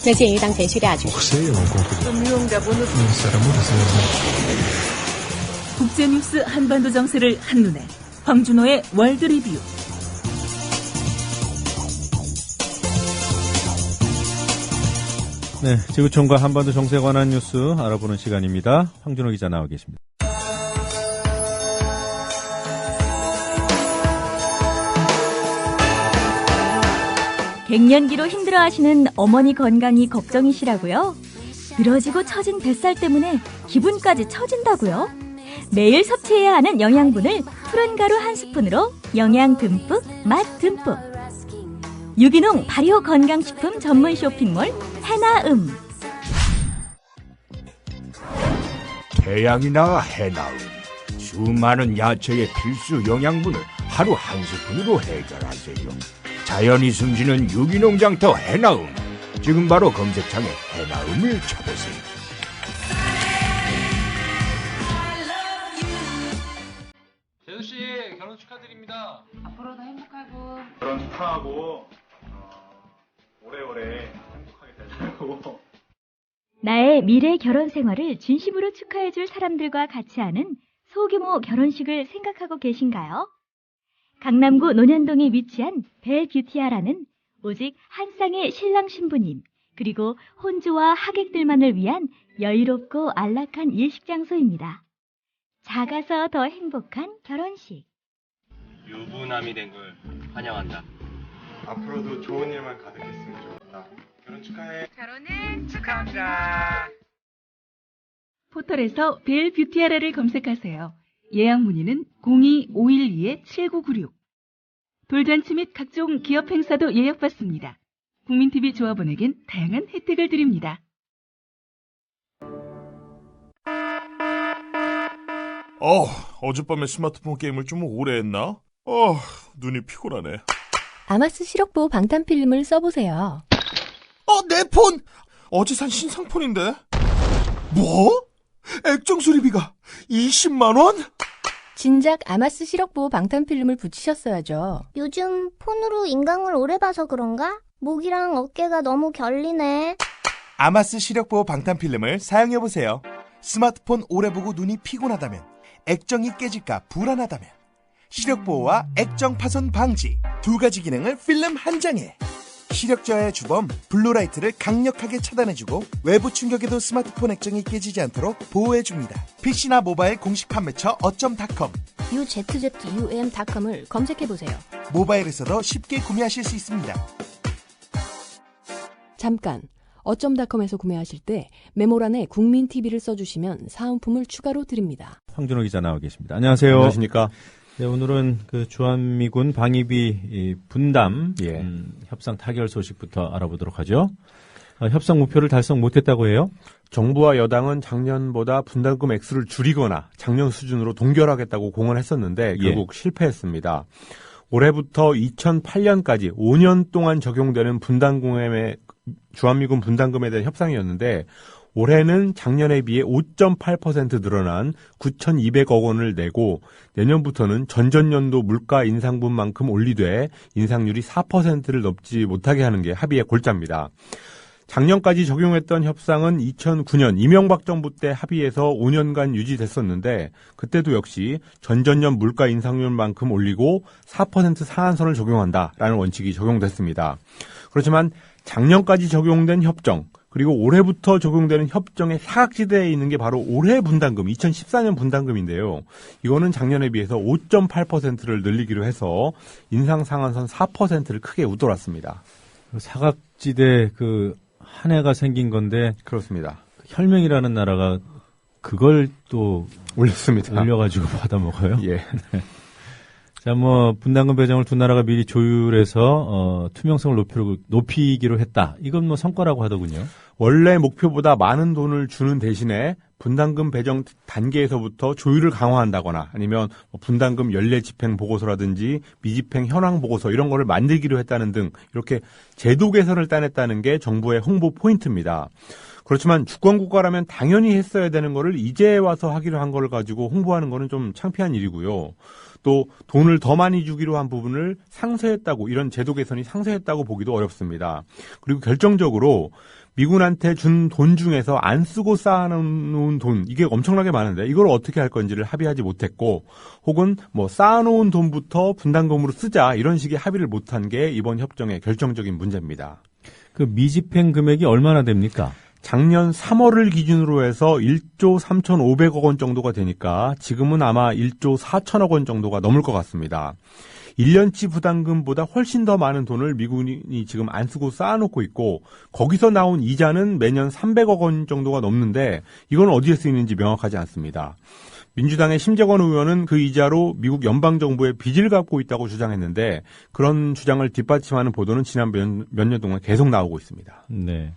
那鉴于当前需大局， 국제뉴스 한반도 정세를 한눈에 황준호의 월드 리뷰. 네, 지구촌과 한반도 정세에 관한 뉴스 알아보는 시간입니다. 황준호 기자 나와 계십니다. 갱년기로 힘들어하시는 어머니 건강이 걱정이시라고요? 늘어지고 처진 뱃살 때문에 기분까지 처진다고요? 매일 섭취해야 하는 영양분을 푸른 가루 한 스푼으로 영양 듬뿍, 맛 듬뿍. 유기농 발효 건강식품 전문 쇼핑몰 해나음. 태양이나 해나음. 수많은 야채의 필수 영양분을 하루 한 스푼으로 해결하세요. 자연이 숨쉬는 유기농 장터 해나음. 지금 바로 검색창에 해나음을 쳐보세요. 재수씨 결혼 축하드립니다. 앞으로도 행복하고 결혼 축하하고 오래오래 행복하게 되시고 나의 미래 결혼 생활을 진심으로 축하해줄 사람들과 같이 하는 소규모 결혼식을 생각하고 계신가요? 강남구 논현동에 위치한 벨뷰티아라는 오직 한 쌍의 신랑 신부님 그리고 혼주와 하객들만을 위한 여유롭고 안락한 일식장소입니다. 작아서 더 행복한 결혼식. 유부남이 된 걸 환영한다. 앞으로도 좋은 일만 가득했으면 좋겠다. 결혼 축하해. 결혼을 축하합니다. 포털에서 벨뷰티아라를 검색하세요. 예약 문의는 02-512-7996. 돌잔치 및 각종 기업 행사도 예약받습니다. 국민TV 조합원에겐 다양한 혜택을 드립니다. 어젯밤에 스마트폰 게임을 좀 오래 했나? 눈이 피곤하네. 아마스 시력보호 방탄필름을 써보세요. 내 폰! 어제 산 신상폰인데? 뭐? 액정 수리비가 20만원? 진작 아마스 시력보호 방탄필름을 붙이셨어야죠. 요즘 폰으로 인강을 오래 봐서 그런가? 목이랑 어깨가 너무 결리네. 아마스 시력보호 방탄필름을 사용해보세요. 스마트폰 오래 보고 눈이 피곤하다면, 액정이 깨질까 불안하다면, 시력보호와 액정 파손 방지 두 가지 기능을 필름 한 장에. 시력저하의 주범 블루라이트를 강력하게 차단해주고 외부 충격에도 스마트폰 액정이 깨지지 않도록 보호해줍니다. PC나 모바일 공식 판매처 어쩜닷컴 uzzum.com을 검색해보세요. 모바일에서도 쉽게 구매하실 수 있습니다. 잠깐, 어쩜닷컴에서 구매하실 때 메모란에 국민TV를 써주시면 사은품을 추가로 드립니다. 황준호 기자 나와 계십니다. 안녕하세요. 안녕하십니까. 네, 오늘은 그 주한미군 방위비 분담 협상 타결 소식부터 알아보도록 하죠. 협상 목표를 달성 못했다고 해요? 정부와 여당은 작년보다 분담금 액수를 줄이거나 작년 수준으로 동결하겠다고 공언했었는데 결국 실패했습니다. 올해부터 2008년까지 5년 동안 적용되는 분담금의 주한미군 분담금에 대한 협상이었는데 올해는 작년에 비해 5.8% 늘어난 9,200억 원을 내고 내년부터는 전전년도 물가 인상분만큼 올리되 인상률이 4%를 넘지 못하게 하는 게 합의의 골자입니다. 작년까지 적용했던 협상은 2009년 이명박 정부 때 합의해서 5년간 유지됐었는데 그때도 역시 전전년 물가 인상률만큼 올리고 4% 상한선을 적용한다라는 원칙이 적용됐습니다. 그렇지만 작년까지 적용된 협정 그리고 올해부터 적용되는 협정의 사각지대에 있는 게 바로 올해 분담금, 2014년 분담금인데요. 이거는 작년에 비해서 5.8%를 늘리기로 해서 인상 상한선 4%를 크게 웃돌았습니다. 사각지대 한 해가 생긴 건데 그렇습니다. 혈맹이라는 나라가 그걸 또 올렸습니다. 올려가지고 받아먹어요. 예. 네. 자, 분담금 배정을 두 나라가 미리 조율해서 투명성을 높이기로 했다. 이건 성과라고 하더군요. 원래 목표보다 많은 돈을 주는 대신에 분담금 배정 단계에서부터 조율을 강화한다거나 아니면 분담금 연례 집행 보고서라든지 미집행 현황 보고서 이런 거를 만들기로 했다는 등 이렇게 제도 개선을 따냈다는 게 정부의 홍보 포인트입니다. 그렇지만 주권국가라면 당연히 했어야 되는 거를 이제 와서 하기로 한 걸 가지고 홍보하는 거는 좀 창피한 일이고요. 또 돈을 더 많이 주기로 한 부분을 상쇄했다고 이런 제도 개선이 상쇄했다고 보기도 어렵습니다. 그리고 결정적으로 미군한테 준 돈 중에서 안 쓰고 쌓아놓은 돈, 이게 엄청나게 많은데 이걸 어떻게 할 건지를 합의하지 못했고, 혹은 뭐 쌓아놓은 돈부터 분담금으로 쓰자 이런 식의 합의를 못한 게 이번 협정의 결정적인 문제입니다. 그 미집행 금액이 얼마나 됩니까? 작년 3월을 기준으로 해서 1조 3,500억 원 정도가 되니까 지금은 아마 1조 4천억 원 정도가 넘을 것 같습니다. 1년치 부담금보다 훨씬 더 많은 돈을 미군이 지금 안 쓰고 쌓아놓고 있고, 거기서 나온 이자는 매년 300억 원 정도가 넘는데 이건 어디에 쓰이는지 명확하지 않습니다. 민주당의 심재권 의원은 그 이자로 미국 연방정부에 빚을 갚고 있다고 주장했는데, 그런 주장을 뒷받침하는 보도는 지난 몇 년 동안 계속 나오고 있습니다. 네.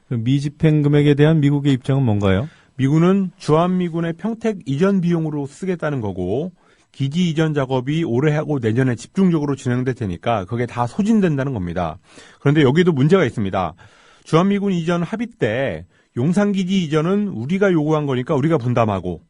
그 미집행 금액에 대한 미국의 입장은 뭔가요? 미군은 주한미군의 평택 이전 비용으로 쓰겠다는 거고, 기지 이전 작업이 올해 하고 내년에 집중적으로 진행될 테니까 그게 다 소진된다는 겁니다. 그런데 여기도 문제가 있습니다. 주한미군 이전 합의 때 용산기지 이전은 우리가 요구한 거니까 우리가 분담하고,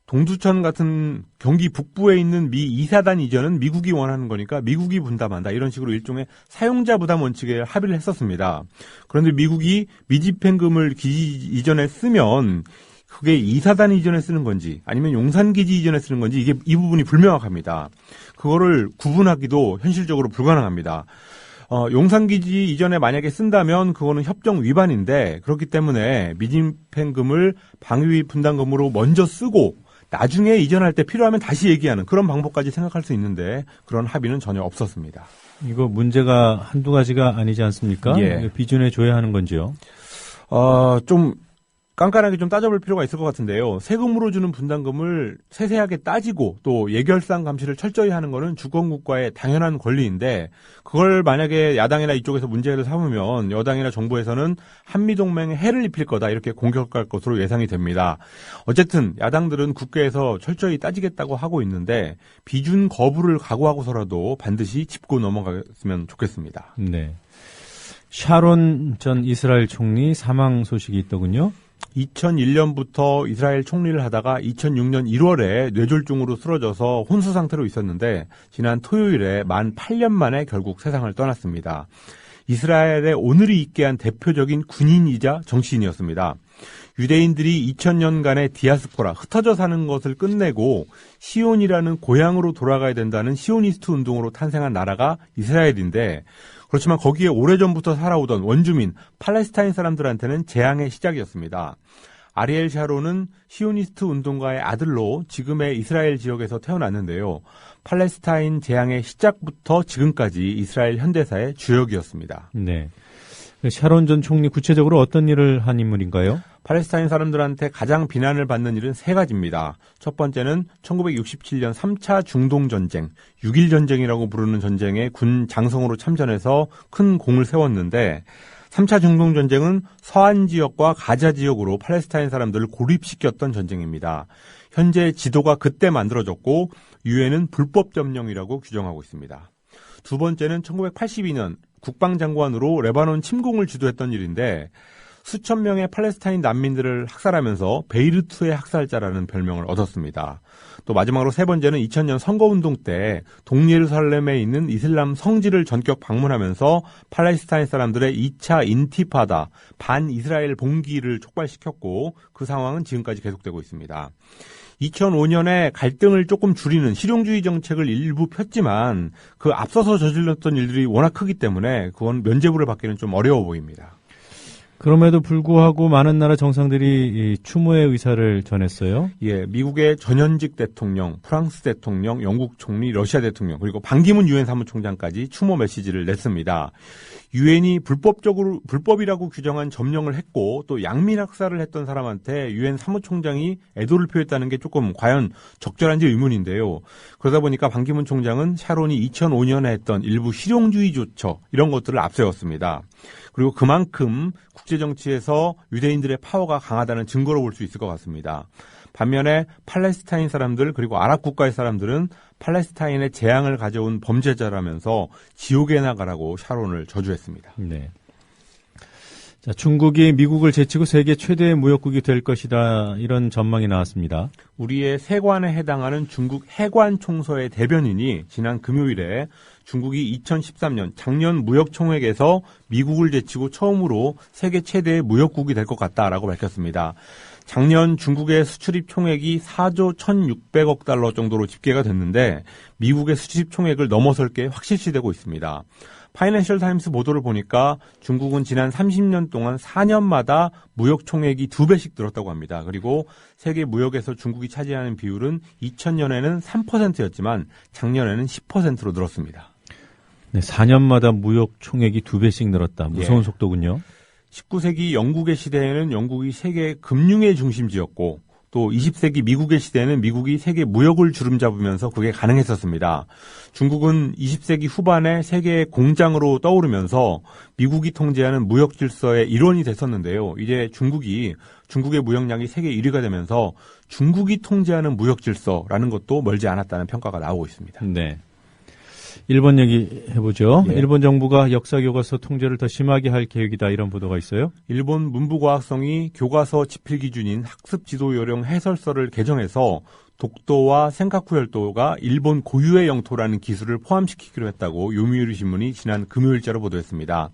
동두천 같은 경기 북부에 있는 미 2사단 이전은 미국이 원하는 거니까 미국이 분담한다. 이런 식으로 일종의 사용자 부담 원칙에 합의를 했었습니다. 그런데 미국이 미집행금을 기지 이전에 쓰면 그게 2사단 이전에 쓰는 건지 아니면 용산기지 이전에 쓰는 건지 이 부분이 불명확합니다. 그거를 구분하기도 현실적으로 불가능합니다. 용산기지 이전에 만약에 쓴다면 그거는 협정 위반인데, 그렇기 때문에 미집행금을 방위 분담금으로 먼저 쓰고 나중에 이전할 때 필요하면 다시 얘기하는 그런 방법까지 생각할 수 있는데, 그런 합의는 전혀 없었습니다. 이거 문제가 한두 가지가 아니지 않습니까? 예. 비준에 줘야 하는 건지요? 좀 깐깐하게 좀 따져볼 필요가 있을 것 같은데요. 세금으로 주는 분담금을 세세하게 따지고 또 예결상 감시를 철저히 하는 거는 주권국가의 당연한 권리인데, 그걸 만약에 야당이나 이쪽에서 문제를 삼으면 여당이나 정부에서는 한미동맹에 해를 입힐 거다 이렇게 공격할 것으로 예상이 됩니다. 어쨌든 야당들은 국회에서 철저히 따지겠다고 하고 있는데, 비준 거부를 각오하고서라도 반드시 짚고 넘어갔으면 좋겠습니다. 네. 샤론 전 이스라엘 총리 사망 소식이 있더군요. 2001년부터 이스라엘 총리를 하다가 2006년 1월에 뇌졸중으로 쓰러져서 혼수 상태로 있었는데, 지난 토요일에 만 8년 만에 결국 세상을 떠났습니다. 이스라엘의 오늘이 있게 한 대표적인 군인이자 정치인이었습니다. 유대인들이 2000년간의 디아스포라, 흩어져 사는 것을 끝내고 시온이라는 고향으로 돌아가야 된다는 시오니스트 운동으로 탄생한 나라가 이스라엘인데, 그렇지만 거기에 오래전부터 살아오던 원주민 팔레스타인 사람들한테는 재앙의 시작이었습니다. 아리엘 샤론은 시오니스트 운동가의 아들로 지금의 이스라엘 지역에서 태어났는데요. 팔레스타인 재앙의 시작부터 지금까지 이스라엘 현대사의 주역이었습니다. 네. 샤론 전 총리 구체적으로 어떤 일을 한 인물인가요? 팔레스타인 사람들한테 가장 비난을 받는 일은 세 가지입니다. 첫 번째는 1967년 3차 중동전쟁, 6.1전쟁이라고 부르는 전쟁에 군 장성으로 참전해서 큰 공을 세웠는데, 3차 중동전쟁은 서한 지역과 가자 지역으로 팔레스타인 사람들을 고립시켰던 전쟁입니다. 현재 지도가 그때 만들어졌고 유엔은 불법 점령이라고 규정하고 있습니다. 두 번째는 1982년 국방장관으로 레바논 침공을 주도했던 일인데, 수천 명의 팔레스타인 난민들을 학살하면서 베이루트의 학살자라는 별명을 얻었습니다. 또 마지막으로 세 번째는 2000년 선거운동 때 동예루살렘에 있는 이슬람 성지를 전격 방문하면서 팔레스타인 사람들의 2차 인티파다, 반이스라엘 봉기를 촉발시켰고, 그 상황은 지금까지 계속되고 있습니다. 2005년에 갈등을 조금 줄이는 실용주의 정책을 일부 폈지만 그 앞서서 저질렀던 일들이 워낙 크기 때문에 그건 면죄부를 받기는 좀 어려워 보입니다. 그럼에도 불구하고 많은 나라 정상들이 추모의 의사를 전했어요. 예, 미국의 전현직 대통령, 프랑스 대통령, 영국 총리, 러시아 대통령, 그리고 반기문 유엔 사무총장까지 추모 메시지를 냈습니다. 유엔이 불법이라고 규정한 점령을 했고 또 양민 학살을 했던 사람한테 유엔 사무총장이 애도를 표했다는 게 조금 과연 적절한지 의문인데요. 그러다 보니까 반기문 총장은 샤론이 2005년에 했던 일부 실용주의 조처 이런 것들을 앞세웠습니다. 그리고 그만큼 국제정치에서 유대인들의 파워가 강하다는 증거로 볼 수 있을 것 같습니다. 반면에 팔레스타인 사람들 그리고 아랍 국가의 사람들은 팔레스타인의 재앙을 가져온 범죄자라면서 지옥에 나가라고 샤론을 저주했습니다. 네. 자, 중국이 미국을 제치고 세계 최대의 무역국이 될 것이다. 이런 전망이 나왔습니다. 우리의 세관에 해당하는 중국 해관 총서의 대변인이 지난 금요일에 중국이 2013년 작년 무역총액에서 미국을 제치고 처음으로 세계 최대의 무역국이 될 것 같다라고 밝혔습니다. 작년 중국의 수출입 총액이 4조 1,600억 달러 정도로 집계가 됐는데 미국의 수출입 총액을 넘어설 게 확실시되고 있습니다. 파이낸셜 타임스 보도를 보니까 중국은 지난 30년 동안 4년마다 무역 총액이 2배씩 늘었다고 합니다. 그리고 세계 무역에서 중국이 차지하는 비율은 2000년에는 3%였지만 작년에는 10%로 늘었습니다. 네, 4년마다 무역 총액이 2배씩 늘었다. 무서운 속도군요. 19세기 영국의 시대에는 영국이 세계 금융의 중심지였고 또 20세기 미국의 시대에는 미국이 세계 무역을 주름잡으면서 그게 가능했었습니다. 중국은 20세기 후반에 세계의 공장으로 떠오르면서 미국이 통제하는 무역 질서의 일원이 됐었는데요. 이제 중국의 무역량이 세계 1위가 되면서 중국이 통제하는 무역 질서라는 것도 멀지 않았다는 평가가 나오고 있습니다. 네. 일본 얘기 해보죠. 예. 일본 정부가 역사교과서 통제를 더 심하게 할 계획이다. 이런 보도가 있어요. 일본 문부과학성이 교과서 집필 기준인 학습지도요령 해설서를 개정해서 독도와 센카쿠 열도가 일본 고유의 영토라는 기술을 포함시키기로 했다고 요미우리 신문이 지난 금요일자로 보도했습니다.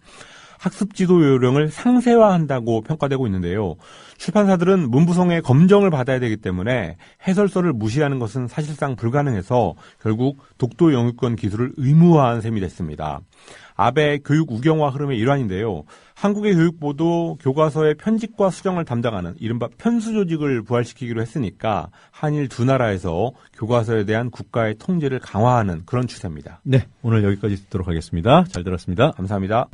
학습지도 요령을 상세화한다고 평가되고 있는데요. 출판사들은 문부성의 검정을 받아야 되기 때문에 해설서를 무시하는 것은 사실상 불가능해서 결국 독도 영유권 기술을 의무화한 셈이 됐습니다. 아베 교육 우경화 흐름의 일환인데요. 한국의 교육부도 교과서의 편집과 수정을 담당하는 이른바 편수 조직을 부활시키기로 했으니까 한일 두 나라에서 교과서에 대한 국가의 통제를 강화하는 그런 추세입니다. 네, 오늘 여기까지 듣도록 하겠습니다. 잘 들었습니다. 감사합니다.